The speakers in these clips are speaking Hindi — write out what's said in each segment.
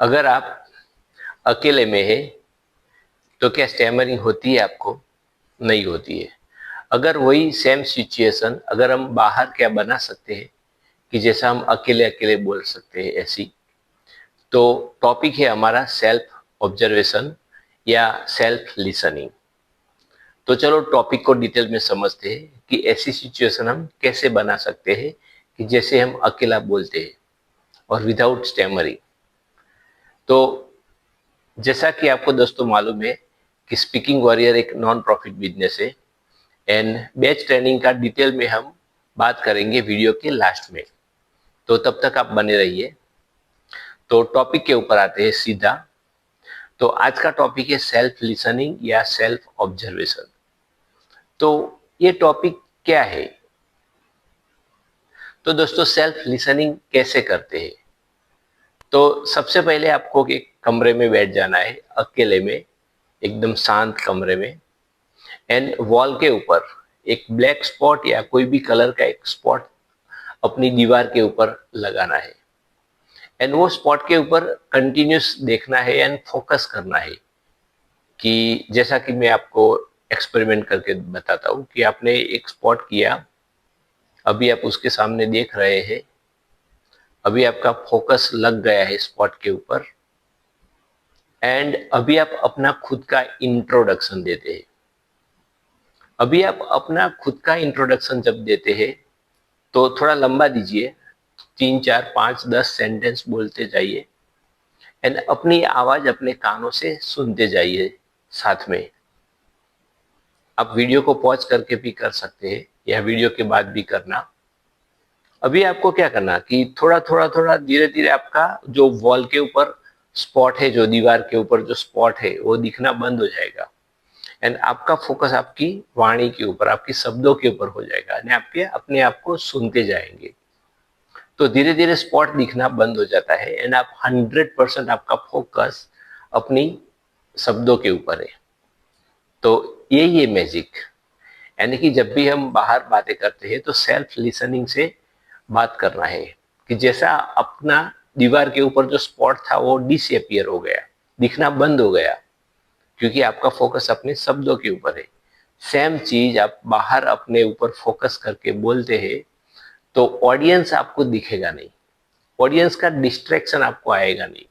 अगर आप अकेले में हैं तो क्या स्टैमरिंग होती है आपको? नहीं होती है। अगर वही सेम सिचुएशन अगर हम बाहर क्या बना सकते हैं कि जैसा हम अकेले अकेले बोल सकते हैं ऐसी, तो टॉपिक है हमारा सेल्फ ऑब्जर्वेशन या सेल्फ लिसनिंग। तो चलो टॉपिक को डिटेल में समझते हैं कि ऐसी सिचुएशन हम कैसे बना सकते हैं कि जैसे हम अकेला बोलते हैं और विदाउट स्टैमरिंग। तो जैसा कि आपको दोस्तों मालूम है कि स्पीकिंग वॉरियर एक नॉन प्रॉफिट बिजनेस है एंड बैच ट्रेनिंग का डिटेल में हम बात करेंगे वीडियो के लास्ट में। तो तब तक आप बने रहिए। तो टॉपिक के ऊपर आते हैं सीधा। तो आज का टॉपिक है सेल्फ लिसनिंग या सेल्फ ऑब्जर्वेशन। तो ये टॉपिक क्या है? तो दोस्तों सेल्फ लिसनिंग कैसे करते हैं? तो सबसे पहले आपको एक कमरे में बैठ जाना है, अकेले में, एकदम शांत कमरे में, एंड वॉल के ऊपर एक ब्लैक स्पॉट या कोई भी कलर का एक स्पॉट अपनी दीवार के ऊपर लगाना है एंड वो स्पॉट के ऊपर कंटिन्यूस देखना है एंड फोकस करना है। कि जैसा कि मैं आपको एक्सपेरिमेंट करके बताता हूँ कि आपने एक स्पॉट किया, अभी आप उसके सामने देख रहे हैं, अभी आपका फोकस लग गया है स्पॉट के ऊपर एंड अभी आप अपना खुद का इंट्रोडक्शन देते हैं। अभी आप अपना खुद का इंट्रोडक्शन जब देते हैं तो थोड़ा लंबा दीजिए, 3 4 5 10 सेंटेंस बोलते जाइए एंड अपनी आवाज अपने कानों से सुनते जाइए। साथ में आप वीडियो को पॉज करके भी कर सकते हैं या वीडियो के बाद भी करना। अभी आपको क्या करना कि थोड़ा थोड़ा थोड़ा धीरे धीरे आपका जो वॉल के ऊपर स्पॉट है, जो दीवार के ऊपर जो स्पॉट है वो दिखना बंद हो जाएगा एंड आपका फोकस आपकी वाणी के ऊपर, आपकी शब्दों के ऊपर हो जाएगा एंड आपके अपने आप को सुनते जाएंगे। तो धीरे धीरे स्पॉट दिखना बंद हो जाता है एंड आप 100% आपका फोकस अपनी शब्दों के ऊपर है। तो यही है मैजिक। यानी कि जब भी हम बाहर बातें करते हैं तो सेल्फ लिसनिंग से बात करना है कि जैसा अपना दीवार के ऊपर जो स्पॉट था वो डिसअपियर हो गया, दिखना बंद हो गया, क्योंकि आपका फोकस अपने शब्दों के ऊपर है। सेम चीज आप बाहर अपने ऊपर फोकस करके बोलते हैं तो ऑडियंस आपको दिखेगा नहीं, ऑडियंस का डिस्ट्रैक्शन आपको आएगा नहीं।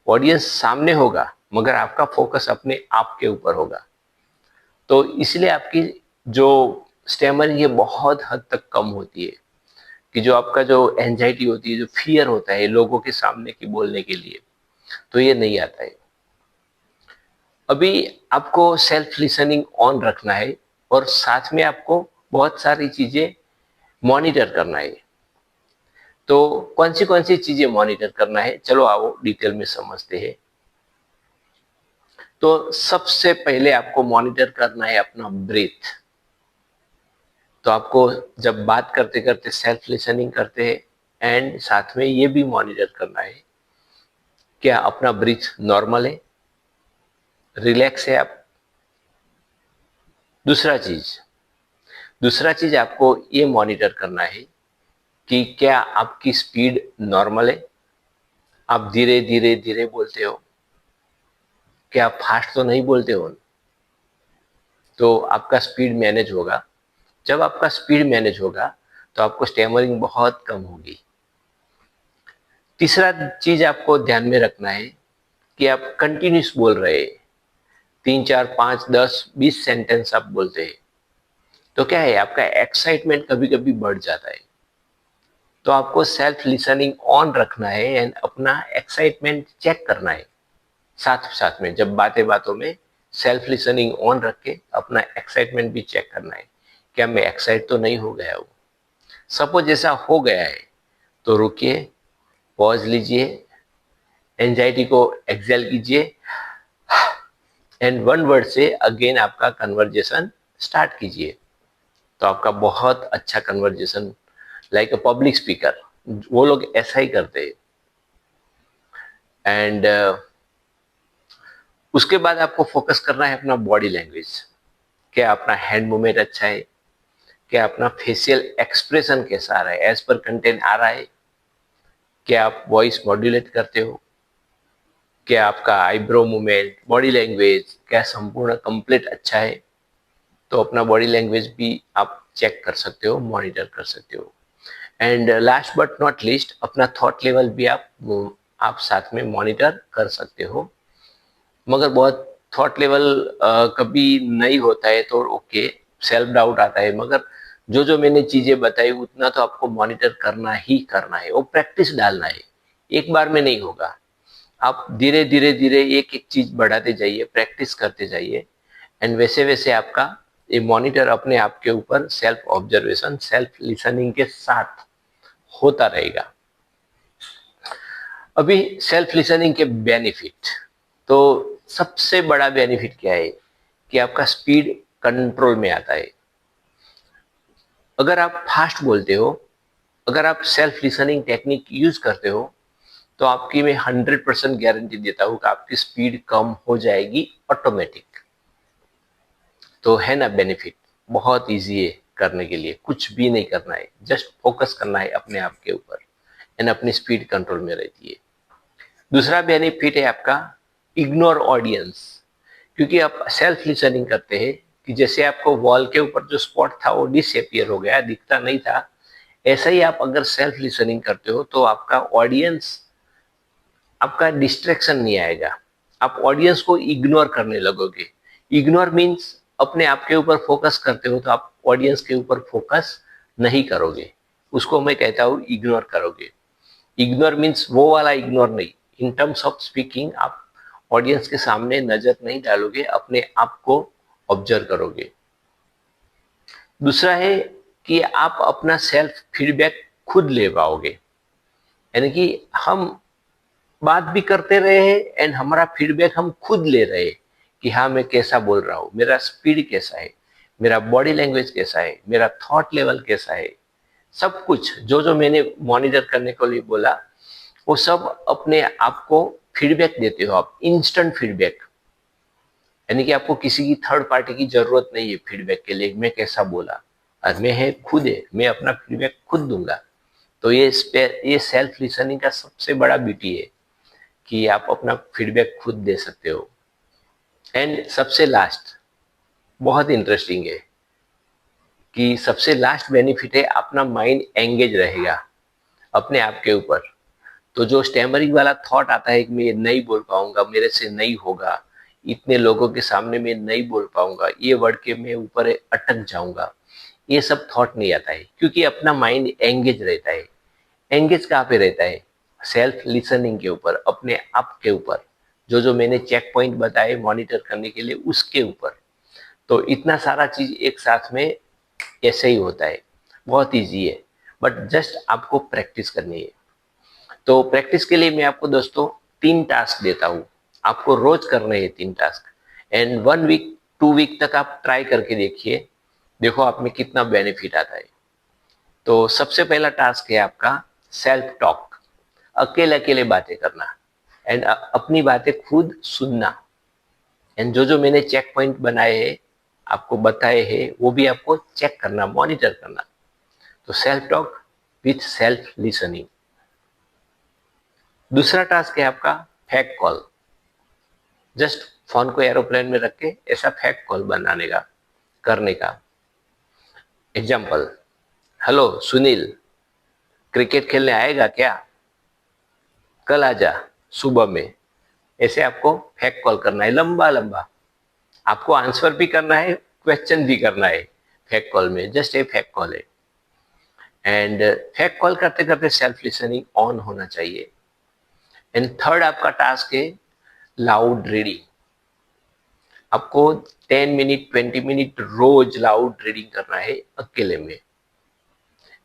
ऑडियंस सामने होगा मगर आपका फोकस अपने आप के ऊपर होगा। तो इसलिए आपकी जो स्टैमरिंग है बहुत हद तक कम होती है। कि जो आपका जो एंजाइटी होती है, जो फियर होता है लोगों के सामने की बोलने के लिए, तो ये नहीं आता है। अभी आपको सेल्फ लिसनिंग ऑन रखना है और साथ में आपको बहुत सारी चीजें मॉनिटर करना है। तो कौन सी चीजें मॉनिटर करना है, चलो आओ डिटेल में समझते हैं। तो सबसे पहले आपको मॉनिटर करना है अपना ब्रीथ। तो आपको जब बात करते करते सेल्फ लिसनिंग करते हैं एंड साथ में ये भी मॉनिटर करना है क्या अपना ब्रीथ नॉर्मल है, रिलैक्स है आप। दूसरा चीज आपको ये मॉनिटर करना है कि क्या आपकी स्पीड नॉर्मल है, आप धीरे धीरे धीरे बोलते हो, क्या आप फास्ट तो नहीं बोलते हो। तो आपका स्पीड मैनेज होगा। जब आपका स्पीड मैनेज होगा तो आपको स्टैमरिंग बहुत कम होगी। तीसरा चीज आपको ध्यान में रखना है कि आप कंटिन्यूस बोल रहे हैं, 3 4 5 10 20 सेंटेंस आप बोलते हैं, तो क्या है आपका एक्साइटमेंट कभी कभी बढ़ जाता है। तो आपको सेल्फ लिसनिंग ऑन रखना है एंड अपना एक्साइटमेंट चेक करना है। साथ साथ में जब बातें बातों में सेल्फ लिसनिंग ऑन रख के अपना एक्साइटमेंट भी चेक करना है, क्या मैं एक्साइट तो नहीं हो गया हूँ। सपोज ऐसा हो गया है तो रुकिए, पॉज लीजिए, एंजाइटी को एक्सेल कीजिए एंड वन वर्ड से अगेन आपका कन्वर्जेशन स्टार्ट कीजिए। तो आपका बहुत अच्छा conversation, like a public speaker, वो लोग ऐसा ही करते हैं। एंड उसके बाद आपको फोकस करना है अपना बॉडी लैंग्वेज। क्या अपना हैंड मूवमेंट अच्छा है, क्या अपना फेशियल एक्सप्रेशन कैसा आ रहा है, एज पर कंटेंट आ रहा है, क्या आप वॉइस मॉड्यूलेट करते हो, क्या आपका आईब्रो मूवमेंट, बॉडी लैंग्वेज क्या संपूर्ण कंप्लीट अच्छा है, तो अपना बॉडी लैंग्वेज भी आप चेक कर सकते हो, मॉनिटर कर सकते हो। And last but not least, अपना थॉट लेवल भी आप साथ में मॉनिटर कर सकते हो। मगर बहुत थॉट लेवल कभी नहीं होता है तो ओके, सेल्फ डाउट आता है, मगर जो जो मैंने चीजें बताई उतना तो आपको मॉनिटर करना ही करना है, वो प्रैक्टिस डालना है, एक बार में नहीं होगा। आप धीरे धीरे धीरे एक एक चीज बढ़ाते जाइए, प्रैक्टिस करते जाइए, एंड वैसे वैसे आपका ये मॉनिटर अपने आप के ऊपर सेल्फ ऑब्जर्वेशन, सेल्फ लिसनिंग के साथ होता रहेगा। अभी सेल्फ लिसनिंग के बेनिफिट, तो सबसे बड़ा बेनिफिट क्या है कि आपका स्पीड कंट्रोल में आता है। अगर आप फास्ट बोलते हो, अगर आप सेल्फ लिसनिंग टेक्निक यूज करते हो, तो आपकी मैं 100% गारंटी देता हूँ कि आपकी स्पीड कम हो जाएगी ऑटोमेटिक। तो है ना बेनिफिट, बहुत इजी है करने के लिए, कुछ भी नहीं करना है, जस्ट फोकस करना है अपने आप के ऊपर, एंड अपनी स्पीड कंट्रोल में रहती है। दूसरा बेनिफिट है आपका इग्नोर ऑडियंस, क्योंकि आप सेल्फ लिसनिंग करते हैं कि जैसे आपको वॉल के ऊपर जो स्पॉट था वो डिसअपियर हो गया, दिखता नहीं था, ऐसा ही आप अगर सेल्फ लिसनिंग करते हो तो आपका ऑडियंस, आपका डिस्ट्रैक्शन नहीं आएगा, आप ऑडियंस को इग्नोर करने लगोगे। इग्नोर मीन्स अपने आप के ऊपर फोकस करते हो तो आप ऑडियंस के ऊपर फोकस नहीं करोगे, उसको मैं कहता हूँ इग्नोर करोगे। इग्नोर मीन्स वो वाला इग्नोर नहीं, इन टर्म्स ऑफ स्पीकिंग आप ऑडियंस के सामने नजर नहीं डालोगे, अपने आप को ऑब्जर्व करोगे। दूसरा है कि आप अपना सेल्फ फीडबैक खुद ले पाओगे, यानी कि हम बात भी करते रहे हैं एंड हमारा फीडबैक हम खुद ले रहे हैं कि हाँ मैं कैसा बोल रहा हूँ, मेरा स्पीड कैसा है, मेरा बॉडी लैंग्वेज कैसा है, मेरा थॉट लेवल कैसा है, सब कुछ जो जो मैंने मॉनिटर करने के लिए बोला वो सब अपने आप को फीडबैक देते हो आप, इंस्टेंट फीडबैक, यानी कि आपको किसी की थर्ड पार्टी की जरूरत नहीं है फीडबैक के लिए, मैं कैसा बोला, और मैं है खुद है, मैं अपना फीडबैक खुद दूंगा। तो ये सेल्फ लिसनिंग का सबसे बड़ा ब्यूटी है कि आप अपना फीडबैक खुद दे सकते हो। एंड सबसे लास्ट बहुत इंटरेस्टिंग है कि सबसे लास्ट बेनिफिट है अपना माइंड एंगेज रहेगा अपने आप के ऊपर। तो जो स्टैमरिंग वाला थॉट आता है कि मैं ये नहीं बोल पाऊंगा, मेरे से नहीं होगा, इतने लोगों के सामने मैं नहीं बोल पाऊंगा, ये वर्ड के मैं ऊपर अटक जाऊंगा, ये सब थॉट नहीं आता है, क्योंकि अपना माइंड एंगेज रहता है। एंगेज कहाँ पे रहता है? सेल्फ लिसनिंग के ऊपर, अपने आप के ऊपर, जो जो मैंने चेक पॉइंट बताए मॉनिटर करने के लिए उसके ऊपर। तो इतना सारा चीज एक साथ में ऐसे ही होता है, बहुत इजी है, बट जस्ट आपको प्रैक्टिस करनी है। तो प्रैक्टिस के लिए मैं आपको दोस्तों 3 टास्क देता हूँ, आपको रोज करने हैं 3 टास्क, एंड 1 वीक 2 वीक तक आप ट्राई करके देखिए, देखो आप में कितना बेनिफिट आता है। तो सबसे पहला टास्क है आपका सेल्फ टॉक, अकेले अकेले बातें करना, एंड अपनी बातें खुद सुनना, एंड जो जो मैंने चेक पॉइंट बनाए हैं, आपको बताए हैं, वो भी आपको चेक करना, मॉनिटर करना। तो self talk with self listening. दूसरा टास्क है आपका फैक्ट कॉल, जस्ट फोन को एरोप्लेन में रख के ऐसा फैक्ट कॉल बनाने का, करने का। एग्जाम्पल, हेलो सुनील, क्रिकेट खेलने आएगा क्या, कल आजा सुबह में। ऐसे आपको फैक्ट कॉल करना है, लंबा लंबा, आपको आंसर भी करना है, क्वेश्चन भी करना है फैक्ट कॉल में, जस्ट ए फैक्ट कॉल है। एंड फैक्ट कॉल करते करते सेल्फ लिसनिंग ऑन होना चाहिए। एंड थर्ड आपका टास्क है लाउड रीडिंग, आपको 10 मिनट 20 मिनट रोज लाउड रीडिंग करना है अकेले में,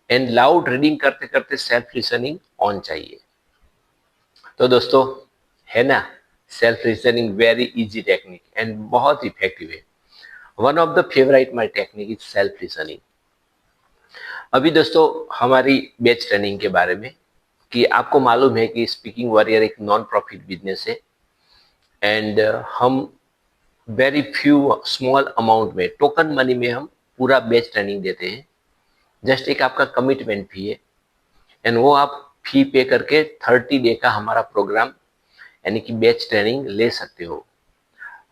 एंड लाउड रीडिंग करते करते सेल्फ लिसनिंग ऑन चाहिए। तो दोस्तों, है ना, self listening very easy technique and बहुत इफेक्टिव है। One of the favourite my technique is self listening. अभी दोस्तों हमारी बैच ट्रेनिंग के बारे में, कि आपको मालूम है कि स्पीकिंग वॉरियर एक नॉन प्रॉफिट बिजनेस है, एंड हम वेरी फ्यू स्मॉल अमाउंट में, टोकन मनी में हम पूरा बैच ट्रेनिंग देते हैं। जस्ट एक आपका कमिटमेंट फी है, एंड वो आप फी पे करके 30 डे का हमारा प्रोग्राम यानी कि बैच ट्रेनिंग ले सकते हो।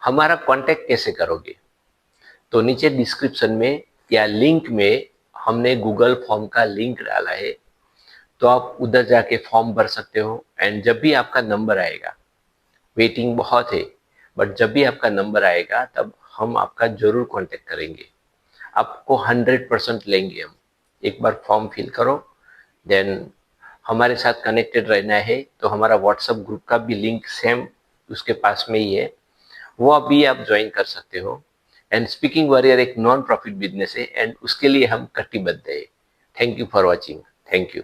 हमारा कांटेक्ट कैसे करोगे? तो नीचे डिस्क्रिप्शन में या लिंक में हमने गूगल फॉर्म का लिंक डाला है, तो आप उधर जाके फॉर्म भर सकते हो। एंड जब भी आपका नंबर आएगा, वेटिंग बहुत है, बट जब भी आपका नंबर आएगा तब हम आपका जरूर कांटेक्ट करेंगे। आपको 100% लेंगे हम। एक बार फॉर्म फिल करो, देन हमारे साथ कनेक्टेड रहना है तो हमारा व्हाट्सएप ग्रुप का भी लिंक सेम उसके पास में ही है, वो अभी आप ज्वाइन कर सकते हो। एंड स्पीकिंग वॉरियर एक नॉन प्रॉफिट बिजनेस है एंड उसके लिए हम कटिबद्ध है। Thank you for watching. Thank you.